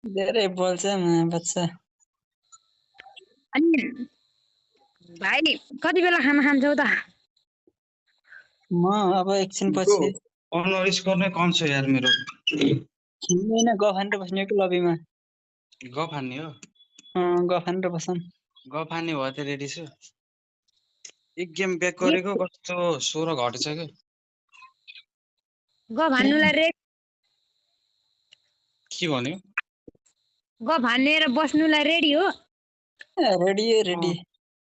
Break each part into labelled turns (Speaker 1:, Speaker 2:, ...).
Speaker 1: धेरै बोल्छ बच्चा।
Speaker 2: अनि भाइ कति बेला खाना खान्छौ त?
Speaker 1: म अब एकछिन पछि
Speaker 3: अनरिस गर्ने कम छ यार मेरो।
Speaker 1: खिल्दैन गफ हानेर बस्ने कि लबीमा।
Speaker 3: गफ हान्ने हो?
Speaker 1: गफ हानेर बसौँ।
Speaker 3: गफ हान्ने भयो त रेडी छु। एक गेम ब्याक गरेको कस्तो 16 घटेछ के।
Speaker 2: गफ हान्नुलाई रेडी
Speaker 3: के भन्यो?
Speaker 2: गफ हानेर बस्नुलाई रेडी हो?
Speaker 1: Ready ready.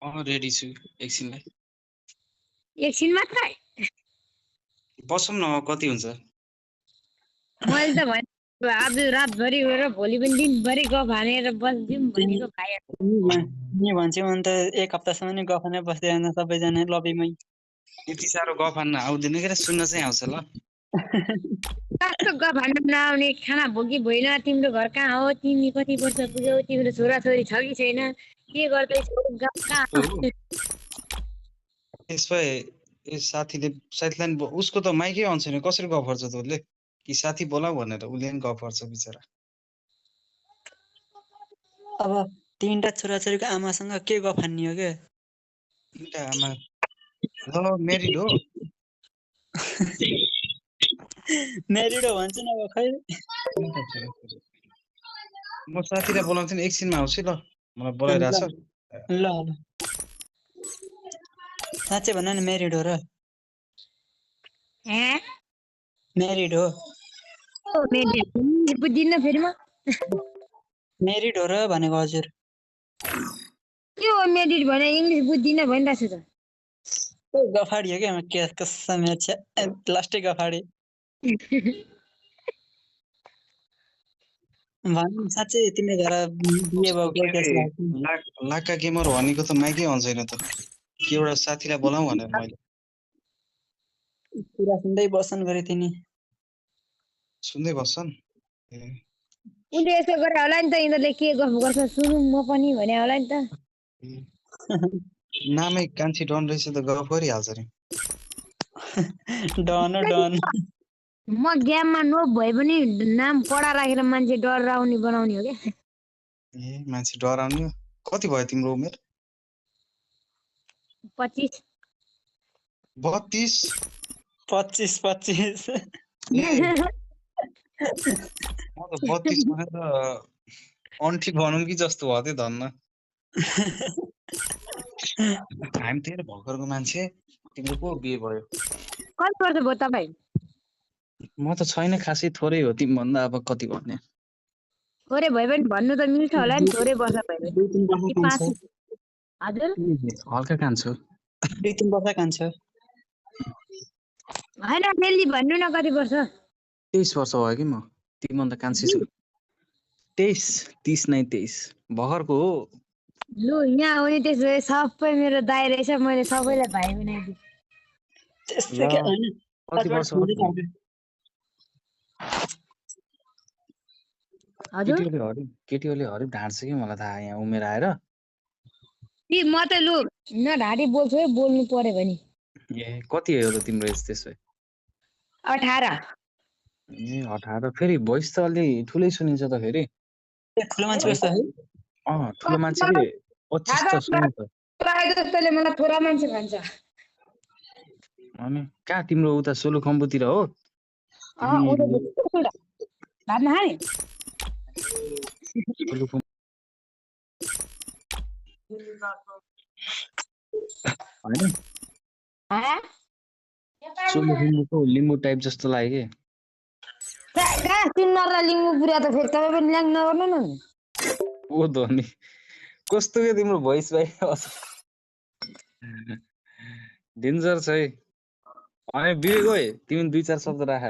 Speaker 3: रेडी छु एकछिनलाई।
Speaker 2: एकछिन मात्रै
Speaker 3: बसौँ न कति हुन्छ?
Speaker 2: मैले त भने आज रातभरि गरेर भोलि पनि दिनभरि गफ हानेर बस्दिउँ भनेको भाइ।
Speaker 1: नि भन्छौ भने त एक हप्तासम्म नि गफ हानेर बस्दै जाँदा सबैजना लबीमै।
Speaker 3: यति साह्रो गफ हान्न आउँदैन के सुन्न चाहिँ आउँछ ल।
Speaker 2: कस्तो गफ हान्न नआउने खाना भोगी भएन तिम्रो घर कहाँ हो तिमी कति वर्ष पुग्यौ तिम्रो छोराछोरी छ कि छैन के गर्दैछौ
Speaker 3: त्यसपछि साथीले साथीलाई उसको त माइकै आउँछ नि कसरी गफ गर्छ त उसले कि साथी बोलाऊ भनेर उसले पनि गफ गर्छ बिचरा।
Speaker 1: अब तीनटा छोराछोरीको आमासँग के गफ हान्ने हो के?
Speaker 3: तीनटा आमा ल म्यारिड हो?
Speaker 1: म्यारिड हो भन्छ नि अब खै।
Speaker 3: म साथीलाई बोलाउँछु नि एकछिनमा आउँछु ल मलाई बोलाइरहेछ।
Speaker 1: ल ल साँच्चै भन न म्यारिड हो र? म्यारिड हो?
Speaker 2: बुझ्दिन फेरि म
Speaker 1: म्यारिड हो र भनेको हजुर।
Speaker 2: के हो म्यारिड भने इङ्ग्लिस बुझ्दिन भनिरहेको छ त।
Speaker 1: गफाडी हो क्या के कसम लास्टै गफाडी। भन साँच्चै तिम्रो घर बिहे भएको
Speaker 3: लाका गेमर भनेको त माइकै आउँदैन त के एउटा साथीलाई बोलाऊ भनेर मैले
Speaker 1: कुरा सुन्दै बस्छन् गरे तिनी
Speaker 3: सुन्दै बस्छन्।
Speaker 2: उनले यसो गरे होला नि त यिनीहरूले के गफ गर्छ सुनौँ म पनि भने होला नि त।
Speaker 3: नामै कान्छी डन रहेछ त गफ गरिहाल्छ नि।
Speaker 1: डन डन
Speaker 2: म गेममा नोब भए पनि नाम पढा राखेर मान्छे डराउने बनाउने हो क्या।
Speaker 3: मान्छे डराउने हो। कति भयो तिम्रो उमेर?
Speaker 2: 25
Speaker 3: 32
Speaker 1: 25 25
Speaker 3: म त 32 भनेर अन्ठी भनौँ कि जस्तो भयो त्यो धन्न। हामी धेरै भर्खरको मान्छे तिम्रो को बिहे भयो?
Speaker 2: कति वर्ष भयो तपाईँ?
Speaker 3: म त छैन खासै थोरै हो तिमीभन्दा अब कति भन्ने।
Speaker 2: थोरै भए पनि भन्नु त मिल्छ होला नि थोरै वर्ष भए पनि। हजुर
Speaker 3: हल्का कान्छु
Speaker 1: 2-3 वर्ष कान्छ।
Speaker 2: होइन डेली भन्नु न कति वर्ष?
Speaker 3: 23 वर्ष भयो कि म तिमीभन्दा कान्छी छु। 23 30 नै 23 भर्खरको हो।
Speaker 2: लु यहाँ आउने त्यसो भए सबै मेरो दाइ रहेछ मैले सबैलाई भाइ बनाइदिएँ।
Speaker 1: त्यस्तो के हैन
Speaker 3: कति वर्ष केटीहरूले हरि ढाँट्छ कि मलाई थाहा यहाँ उमेर आएर।
Speaker 2: म त लु न ढाँटी बोल्छु है बोल्नु पर्यो भने।
Speaker 3: ए कति हो त तिम्रो एज त्यसो?
Speaker 2: 18
Speaker 3: ए 18 फेरि भोइस त अलि ठुलै सुनिन्छ त फेरि।
Speaker 1: ठुलो मान्छे जस्तो है?
Speaker 3: ठुलो मान्छे के 25 त सुन्नु त।
Speaker 2: जस्तोले मलाई थोरा मान्छे भन्छ।
Speaker 3: अनि कहाँ तिम्रो उता सोलुखम्बुतिर हो?
Speaker 2: भात नखाने?
Speaker 3: सोलुखम्बुको लिम्बू टाइप जस्तो लाग्यो
Speaker 2: के सिन्नरलाई लिम्बू पुर्या त फेरि तपाईँ पनि ल्याङ नगर्नु न।
Speaker 3: ओ धनी कस्तो के तिम्रो भोइस भाइ डेन्जर छ है। अनि विवेक ओइ तिमी 2-4 शब्द राख।